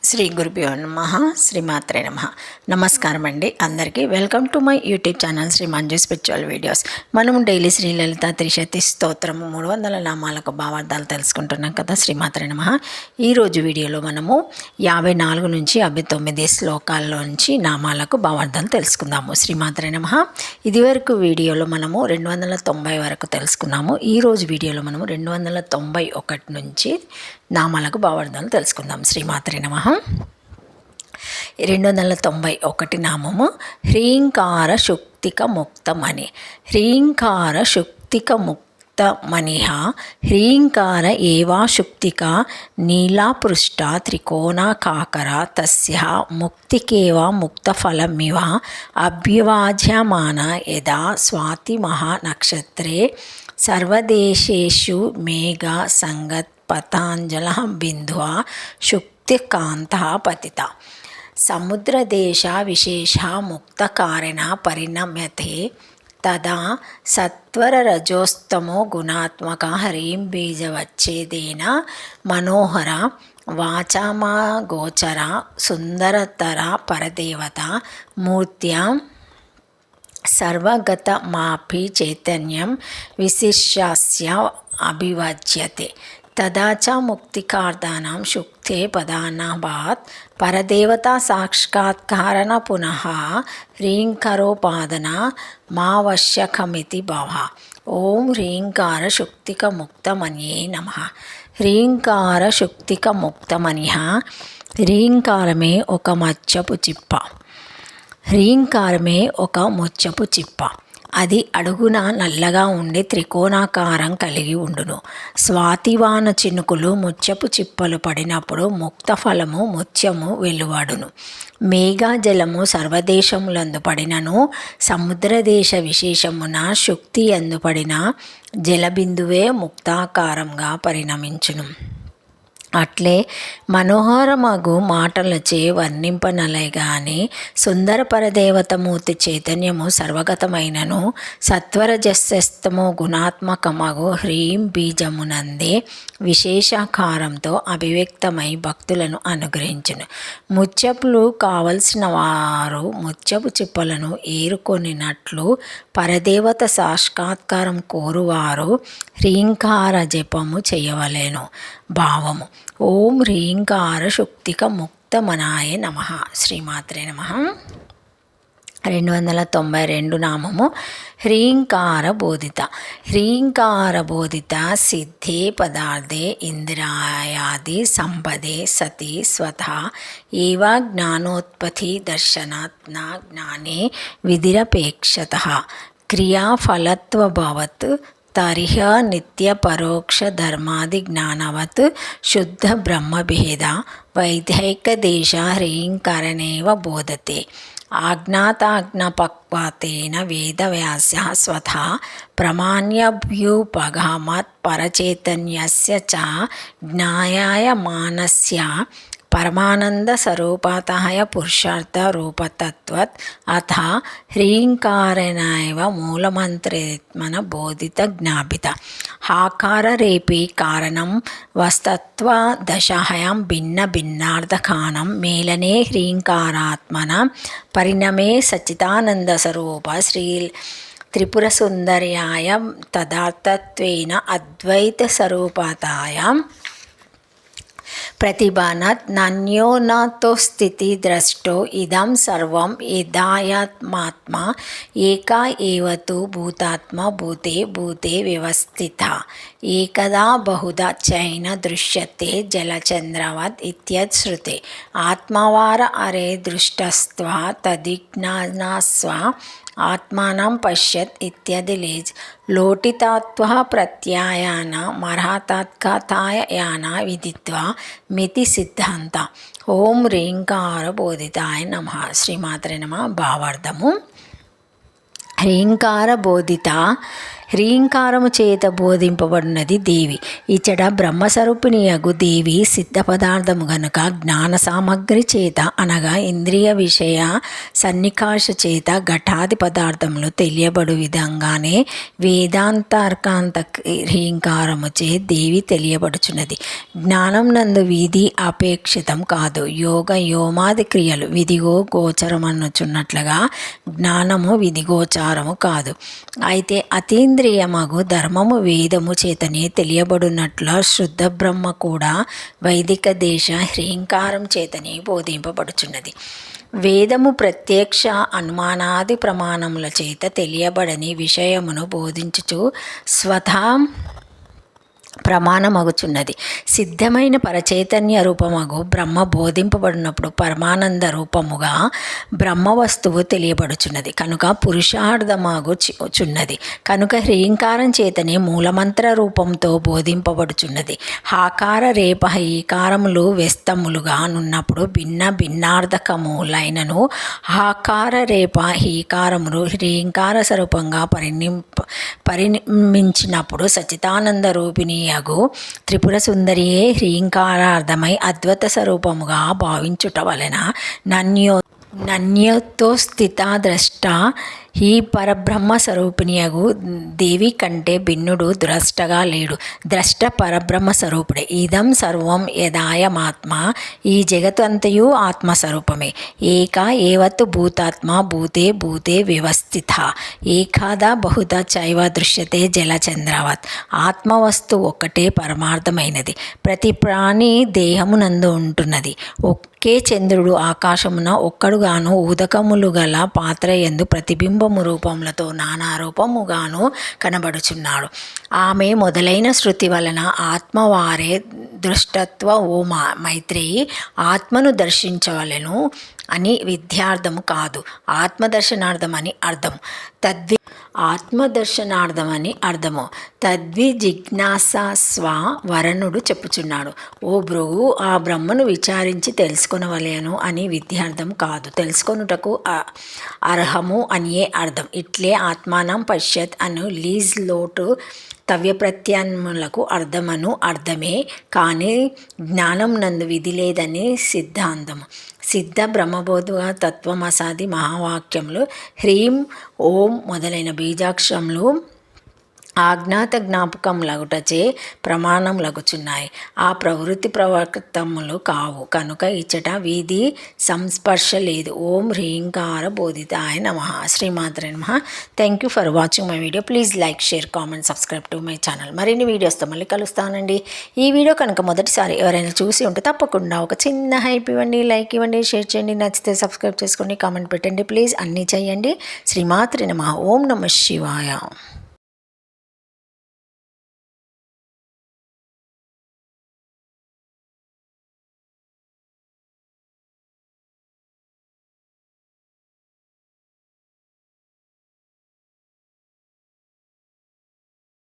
శ్రీ గురుభ్యో నమః. శ్రీమాత్రే నమః. నమస్కారం అండి అందరికీ. Welcome to my YouTube channel Shri Manju spiritual videos. మనం డైలీ శ్రీ లలిత త్రిశతి స్తోత్రము 300 నామాలకు భావార్థాలు తెలుసుకుంటున్నాం కదా. శ్రీమాత్రే నమః. ఈరోజు వీడియోలో మనము 54 నుంచి 59 శ్లోకాల్లోంచి నామాలకు భావార్థాలు తెలుసుకుందాము. శ్రీమాత్రే నమః. ఇదివరకు వీడియోలో మనము 290 వరకు తెలుసుకున్నాము. ఈరోజు వీడియోలో మనము 291 నుంచి నామాలకు భావార్థాలు తెలుసుకుందాం. శ్రీమాత్రే నమః. 291 నామము హ్రీంకార శుక్తిక ముక్తమణి. హ్రీంకార శుక్తిక ముక్తమణిః హ్రీంకార ఏవా శుక్తిక నీలాపృష్ట త్రికోణాకార తస్యః ముక్తికేవ ముక్తఫలమివ అభ్యువాజ్యమాన యదా స్వాతి మహానక్షత్రే సర్వదేశేషు మేఘ సంగత్ పతాంజల బిందువ శుక్తికాంత పతిత సముద్రదేశ విశేష ముక్తకారిణ పరిణమ్యతే తదా సత్వరరజోస్తమో గుణాత్మక హ్రీం బీజవచ్ఛేదేన మనోహర వాచామగోచర సుందరతర పరదేవత మూర్త్యాం సర్వగతమాపి చైతన్యం విశిష్యస్య అభివజ్యతే తదా చ ముక్తికార్థానాం శుక్తే పదానాభాత్ పరదేవతా సాక్షాత్కారణ పునః హ్రీంకరోపాదన మావశ్యకమితి భవ. ఓం హ్రీంకార శుక్తిక ముక్తమన్యే నమః. హ్రీంకార శుక్తిక ముక్తమనిః. హ్రీంకారమే ఒక మచ్చపు చిప్ప. హ్రీంకారమే ఒక ముచ్చపు చిప్ప. అది అడుగున నల్లగా ఉండి త్రికోణాకారం కలిగి ఉండును. స్వాతివాన చినుకులు ముత్యపు చిప్పలు పడినప్పుడు ముక్త ఫలము ముత్యము వెలువడును. మేఘాజలము సర్వదేశములందు పడినను సముద్రదేశ విశేషమున శుక్తి యందు పడిన జలబిందువే ముక్తాకారంగా పరిణమించును. అట్లే మనోహరమగు మాటలచే వర్ణింపనలైగాని సుందర పరదేవతమూర్తి చైతన్యము సర్వగతమైనను సత్వరజస్తమో గుణాత్మకమగు హ్రీం బీజమునందే విశేషాకారంతో అభివ్యక్తమై భక్తులను అనుగ్రహించును. ముత్యపులు కావలసిన వారు ముత్యపు చిప్పలను ఏరుకొనినట్లు పరదేవత సాక్షాత్కారం కోరువారు హ్రీంకార జపము చేయవలెను. భావము: ఓం హ్రీంకార శుక్తిక ముక్తమనాయ నమః. శ్రీమాత్రే నమః. 292 నామము హ్రీంకార బోధిత. హ్రీంకార బోధిత సిద్ధే పదార్థే ఇంద్రియాది సంపదే సతి స్వతః ఏవ జ్ఞానోత్పత్తి దర్శనాత్ న జ్ఞానే విధిరపేక్షతః క్రియాఫలత్వభవత్ తరిహ నిత్య పరోక్ష ధర్మాది జ్ఞానవత్ శుద్ధ బ్రహ్మభేద వైధైకదేశ హ్రీంకరణేవ బోధతే. ఆజ్ఞాతాజ్ఞపక్వాతేన వేదవ్యాసః స్వతః ప్రమాణ్యభ్యుపగమత్ పరచైతన్యస్య చ జ్ఞాయాయమానస్య పరమానంద స్వరూపతః పురుషార్థ రూపతత్వత్ అథ హ్రీంకారేణైవ మూలమంత్రేత్మన బోధిత జ్ఞాపిత. హాకారరేపి కారణం వస్తత్వ దశాయాం భిన్న భిన్నార్థకానం మేలనే హ్రీంకారాత్మన పరిణమే సచ్చిదానంద స్వరూప శ్రీ త్రిపురసుందర్యాయ తదార్థత్వేన అద్వైత స్వరూపతాయాం ప్రతిభానాత్ నాన్యోనాతో స్థితి ద్రష్టో ఇదం సర్వం యదాయాత్మాత్మ ఏకా ఏవతు భూతాత్మ భూతే భూతే వ్యవస్థిత ఏకదా బహుధా చైన దృశ్యతే జలచంద్రవత్ ఇత్యశ్రుతే ఆత్మవార అరే దృష్టస్త్వ తదిజ్ఞానస్వ ఆత్మానం పశ్యత్ ఇత్యాది లేజ్ లోటితాత్వ ప్రత్యాయాన మర్హతాత్కథాయాన విదిత్వా మితి సిద్ధాంత. ఓం హ్రీంకార బోధితాయ నమః. శ్రీమాత్రే నమః. భావార్థము: హ్రీంకార బోధిత హ్రీంకారము చేత బోధింపబడినది దేవి. ఇచ్చట బ్రహ్మస్వరూపిణియగు దేవి సిద్ధ పదార్థము గనుక జ్ఞాన సామగ్రి చేత అనగా ఇంద్రియ విషయ సన్నికాశ చేత ఘటాది పదార్థములు తెలియబడు విధంగానే వేదాంతార్కాంత హ్రీంకారము చే దేవి తెలియబడుచున్నది. జ్ఞానం నందు విధి అపేక్షితం కాదు. యోగ యోమాది క్రియలు విధిగో గోచరమనుచున్నట్లుగా జ్ఞానము విధిగోచారము కాదు. అయితే అతీంద్రియమగు ధర్మము వేదము చేతనే తెలియబడినట్ల శుద్ధ బ్రహ్మ కూడా వైదిక దేశ హ్రీంకారం చేతనే బోధింపబడుచున్నది. వేదము ప్రత్యక్ష అనుమానాది ప్రమాణముల చేత తెలియబడని విషయమును బోధించుచు స్వతహా ప్రమాణమగుచున్నది. సిద్ధమైన పరచైతన్య రూపమగు బ్రహ్మ బోధింపబడినప్పుడు పరమానంద రూపముగా బ్రహ్మ వస్తువు తెలియబడుచున్నది కనుక పురుషార్థమగుచున్నది. కనుక హ్రీంకారం చేతనే మూలమంత్ర రూపంతో బోధింపబడుచున్నది. హాకార రేప ఈకారములు వ్యస్తములుగా నున్నప్పుడు భిన్న భిన్నార్థకములైనను హాకార రేప హీకారములు హ్రీంకార స్వరూపంగా పరిణమించినప్పుడు సచితానంద రూపిణి యగు త్రిపుర సుందరియే హ్రీంకారార్థమై అద్వైత స్వరూపముగా భావించుట వలన నన్యోతో స్థిత ద్రష్ట ఈ పరబ్రహ్మ స్వరూపిణియగు దేవి కంటే భిన్నుడు ద్రష్టగా లేడు. ద్రష్ట పరబ్రహ్మ స్వరూపుడే. ఇదం సర్వం యదాయమాత్మ, ఈ జగత్తు అంతయు ఆత్మస్వరూపమే. ఏక ఏవత్తు భూతాత్మ భూతే భూతే వ్యవస్థిత ఏకాద బహుధ చైవ దృశ్యతే జలచంద్రవత్. ఆత్మవస్తు ఒక్కటే పరమార్థమైనది. ప్రతి ప్రాణి దేహమునందు ఉంటున్నది. ఒకే చంద్రుడు ఆకాశమున ఒక్కడుగాను ఉదకములు గల పాత్ర యందు ప్రతిబింబము రూపములతో నానా రూపముగాను కనబడుచున్నాడు. ఆమె మొదలైన శృతి వలన ఆత్మవారే దృష్టత్వ ఓ మైత్రేయి ఆత్మను దర్శించవలెను అని విద్యార్థము కాదు, ఆత్మదర్శనార్థమని అర్థము. ఆత్మదర్శనార్థమని అర్థము. జిజ్ఞాసస్వ వరణుడు చెప్పుచున్నాడు. ఓ భృగు, ఆ బ్రహ్మను విచారించి తెలుసుకొనవలెను అని విద్యార్థం కాదు, తెలుసుకొనుటకు అర్హము అనియే అర్థం. ఇట్లే ఆత్మానం పశ్యత్ అను లీజ్ లోటు తవ్యప్రత్యయములకు అర్థమే కానీ జ్ఞానం నందు విధి లేదని సిద్ధాంతము. సిద్ధ బ్రహ్మబోధుగా తత్వమసాది మహావాక్యములు హ్రీం ఓం మొదలైన బీజాక్షరములు ఆజ్ఞాత జ్ఞాపకములగుటచే ప్రమాణములగుచున్నాయి. ఆ ప్రవృత్తి ప్రవర్తములు కావు కనుక ఇచ్చట విధి సంస్పర్శ లేదు. ఓం హ్రీంకార బోధితాయ నమః. శ్రీమాత్రే నమః. Thank you for watching my video. Please like, share, comment, subscribe to my channel. మరిన్ని వీడియోస్తో మళ్ళీ కలుస్తానండి. ఈ వీడియో కనుక మొదటిసారి ఎవరైనా చూసి ఉంటే తప్పకుండా ఒక చిన్న హైప్ ఇవ్వండి, లైక్ ఇవ్వండి, షేర్ చేయండి, నచ్చితే సబ్స్క్రైబ్ చేసుకోండి, కామెంట్ పెట్టండి. ప్లీజ్ అన్నీ చేయండి. శ్రీమాత్రే నమః. ఓం నమః శివాయ.